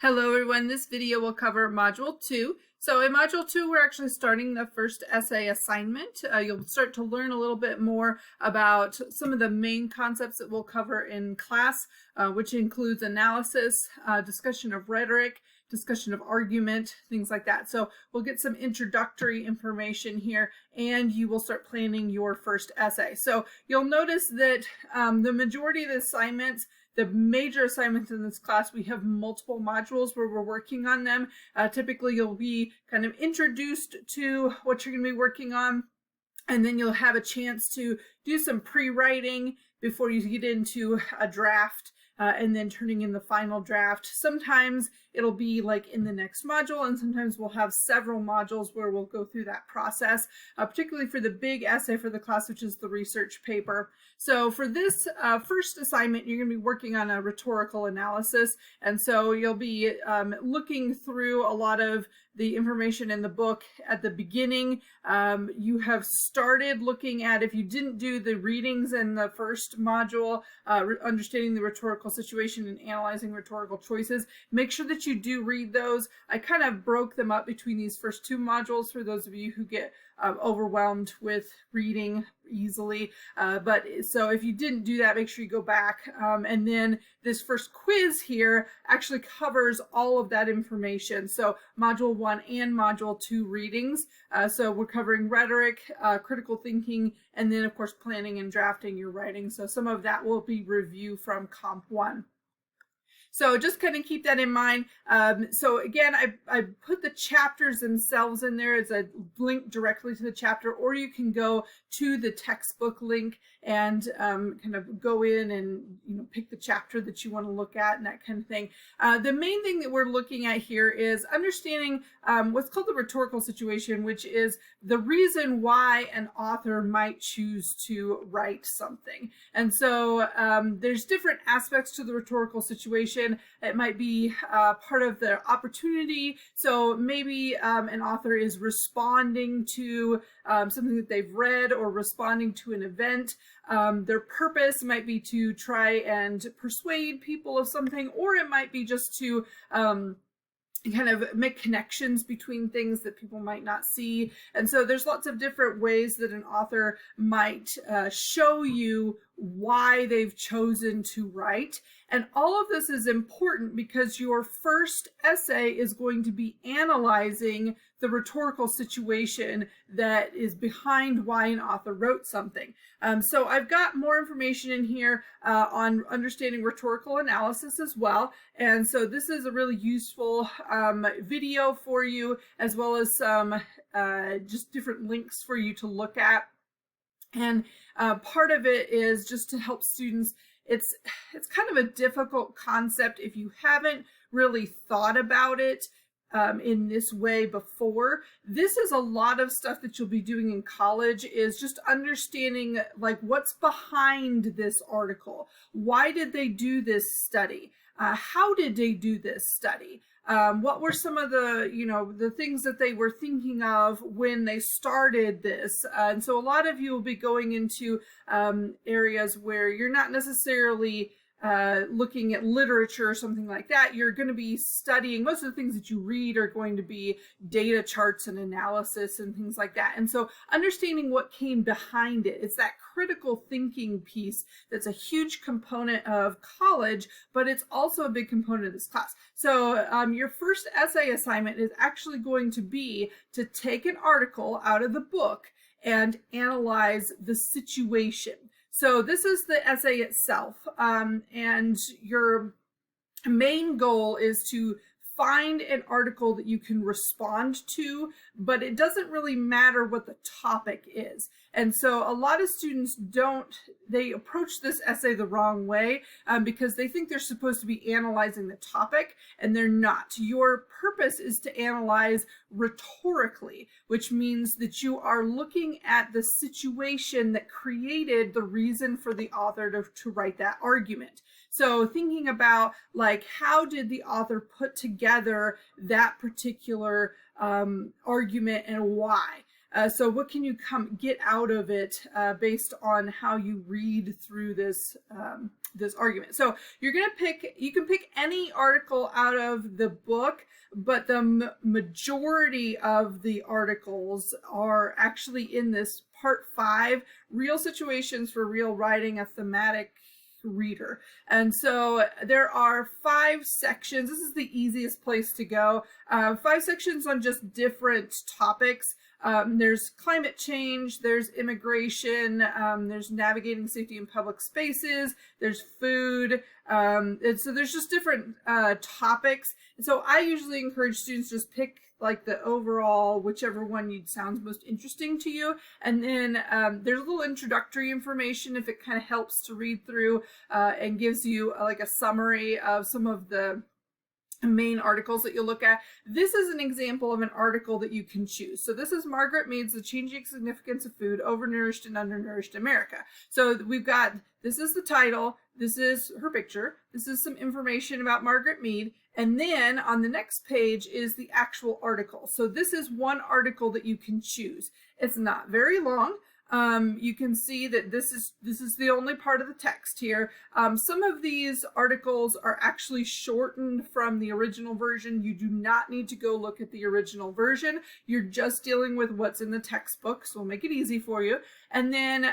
Hello everyone, this video will cover Module 2. So in Module 2, we're actually starting the first essay assignment. You'll start to learn a little bit more about some of the main concepts that we'll cover in class, which includes analysis, discussion of rhetoric, discussion of argument, things like that. So we'll get some introductory information here and you will start planning your first essay. So you'll notice that the majority of the assignments, the major assignments in this class, we have multiple modules where we're working on them. Typically, you'll be kind of introduced to what you're going to be working on, and then you'll have a chance to do some pre-writing before you get into a draft. And then turning in the final draft. Sometimes it'll be like in the next module, and sometimes we'll have several modules where we'll go through that process, particularly for the big essay for the class, which is the research paper. So for this first assignment, you're going to be working on a rhetorical analysis, and so you'll be looking through a lot of the information in the book at the beginning. You have started looking at, if you didn't do the readings in the first module, understanding the rhetorical situation and analyzing rhetorical choices, make sure that you do read those. I kind of broke them up between these first two modules for those of you who get overwhelmed with reading easily. So if you didn't do that, make sure you go back. And then this first quiz here actually covers all of that information. So Module 1 and Module 2 readings. So we're covering rhetoric, critical thinking, and then of course planning and drafting your writing. So some of that will be review from Comp 1. So just kind of keep that in mind. So again, I put the chapters themselves in there as a link directly to the chapter, or you can go to the textbook link and kind of go in and pick the chapter that you want to look at and that kind of thing. The main thing that we're looking at here is understanding what's called the rhetorical situation, which is the reason why an author might choose to write something. And so there's different aspects to the rhetorical situation. It might be part of the opportunity. So maybe an author is responding to something that they've read or responding to an event. Their purpose might be to try and persuade people of something, or it might be just to kind of make connections between things that people might not see. And so there's lots of different ways that an author might show you why they've chosen to write. And all of this is important because your first essay is going to be analyzing the rhetorical situation that is behind why an author wrote something. So I've got more information in here on understanding rhetorical analysis as well. And so this is a really useful video for you, as well as some just different links for you to look at. And part of it is just to help students. It's kind of a difficult concept if you haven't really thought about it in this way before. This is a lot of stuff that you'll be doing in college, is just understanding like what's behind this article. Why did they do this study? How did they do this study? What were some of the, the things that they were thinking of when they started this? And so a lot of you will be going into areas where you're not necessarily looking at literature or something like that. You're going to be studying, most of the things that you read are going to be data charts and analysis and things like that. And so understanding what came behind it, it's that critical thinking piece that's a huge component of college, but it's also a big component of this class. So your first essay assignment is actually going to be to take an article out of the book and analyze the situation. So this is the essay itself, and your main goal is to find an article that you can respond to, but it doesn't really matter what the topic is. And so a lot of students they approach this essay the wrong way because they think they're supposed to be analyzing the topic, and they're not. Your purpose is to analyze rhetorically, which means that you are looking at the situation that created the reason for the author to write that argument. So thinking about like, how did the author put together that particular argument and why? So what can you get out of it based on how you read through this this argument? So you're going to you can pick any article out of the book, but the majority of the articles are actually in this part 5, Real Situations for Real Writing, a Thematic Reader. And so there are 5 sections. This is the easiest place to go. 5 sections on just different topics. There's climate change, there's immigration, there's navigating safety in public spaces, there's food, and so there's just different topics. And so I usually encourage students just pick like the overall, whichever one sounds most interesting to you. And then there's a little introductory information if it kind of helps to read through and gives you like a summary of some of the main articles that you'll look at. This is an example of an article that you can choose. So this is Margaret Mead's The Changing Significance of Food, Overnourished and Undernourished America. So we've got, this is the title, this is her picture, this is some information about Margaret Mead, and then on the next page is the actual article. So this is one article that you can choose. It's not very long. You can see that this is the only part of the text here. Some of these articles are actually shortened from the original version. You do not need to go look at the original version. You're just dealing with what's in the textbook, so we'll make it easy for you. And then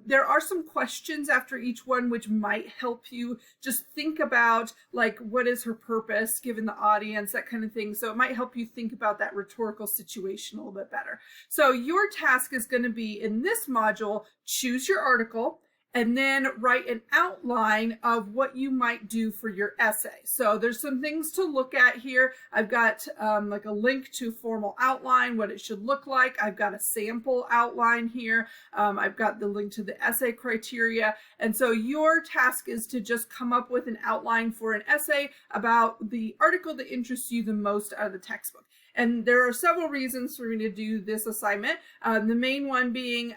there are some questions after each one which might help you just think about, like, what is her purpose given the audience, that kind of thing. So it might help you think about that rhetorical situation a little bit better. So your task is going to be, in this module, choose your article and then write an outline of what you might do for your essay. So there's some things to look at here. I've got like a link to formal outline, what it should look like. I've got a sample outline here. I've got the link to the essay criteria. And so your task is to just come up with an outline for an essay about the article that interests you the most out of the textbook. And there are several reasons for me to do this assignment. The main one being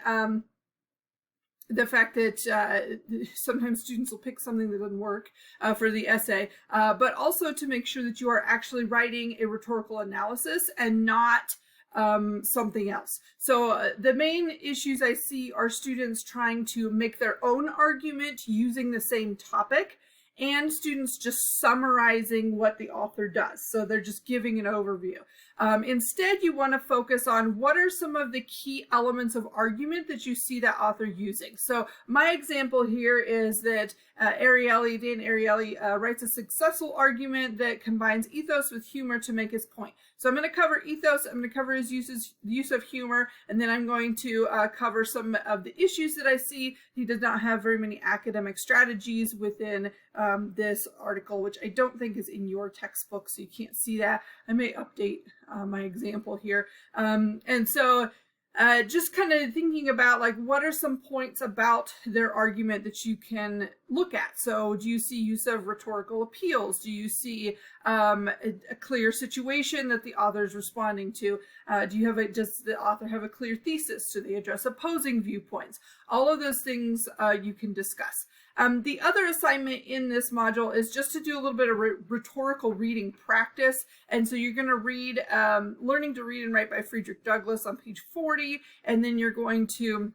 the fact that sometimes students will pick something that doesn't work for the essay, but also to make sure that you are actually writing a rhetorical analysis and not something else. So the main issues I see are students trying to make their own argument using the same topic, and students just summarizing what the author does. So they're just giving an overview. Instead, you want to focus on what are some of the key elements of argument that you see that author using. So my example here is that Dan Ariely writes a successful argument that combines ethos with humor to make his point. So I'm going to cover ethos, I'm going to cover his use of humor, and then I'm going to cover some of the issues that I see. He does not have very many academic strategies within this article, which I don't think is in your textbook, so you can't see that. I may update my example here. And so just kind of thinking about, like, what are some points about their argument that you can look at? So do you see use of rhetorical appeals? Do you see a clear situation that the author is responding to? Does the author have a clear thesis? Do they address opposing viewpoints? All of those things you can discuss. The other assignment in this module is just to do a little bit of rhetorical reading practice. And so you're going to read Learning to Read and Write by Frederick Douglass on page 40, and then you're going to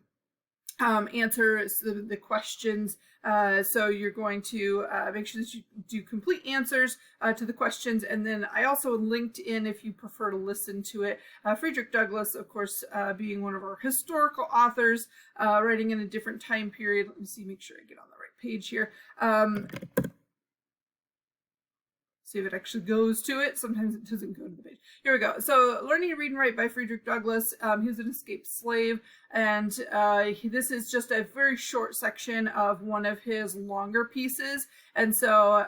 answer the questions. So you're going to make sure that you do complete answers to the questions. And then I also linked in, if you prefer to listen to it, Frederick Douglass, of course, being one of our historical authors, writing in a different time period. Let me see, make sure I get on the right page here. See if it actually goes to it. Sometimes it doesn't go to the page. Here we go. So Learning to Read and Write by Frederick Douglass. He was an escaped slave, and this is just a very short section of one of his longer pieces. And so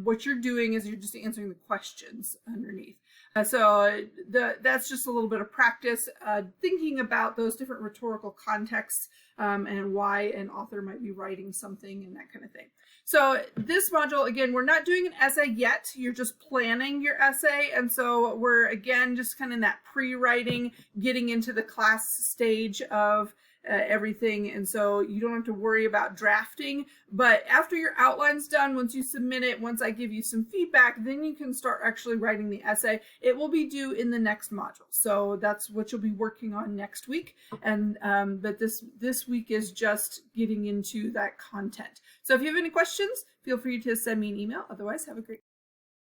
what you're doing is you're just answering the questions underneath. So that's just a little bit of practice, thinking about those different rhetorical contexts and why an author might be writing something and that kind of thing. So this module, again, we're not doing an essay yet. You're just planning your essay. And so we're, again, just kind of in that pre-writing, getting into the class stage of everything, and so you don't have to worry about drafting. But after your outline's done, once you submit it, once I give you some feedback, then you can start actually writing the essay. It will be due in the next module, so that's what you'll be working on next week. And but this week is just getting into that content. So if you have any questions, feel free to send me an email. Otherwise, have a great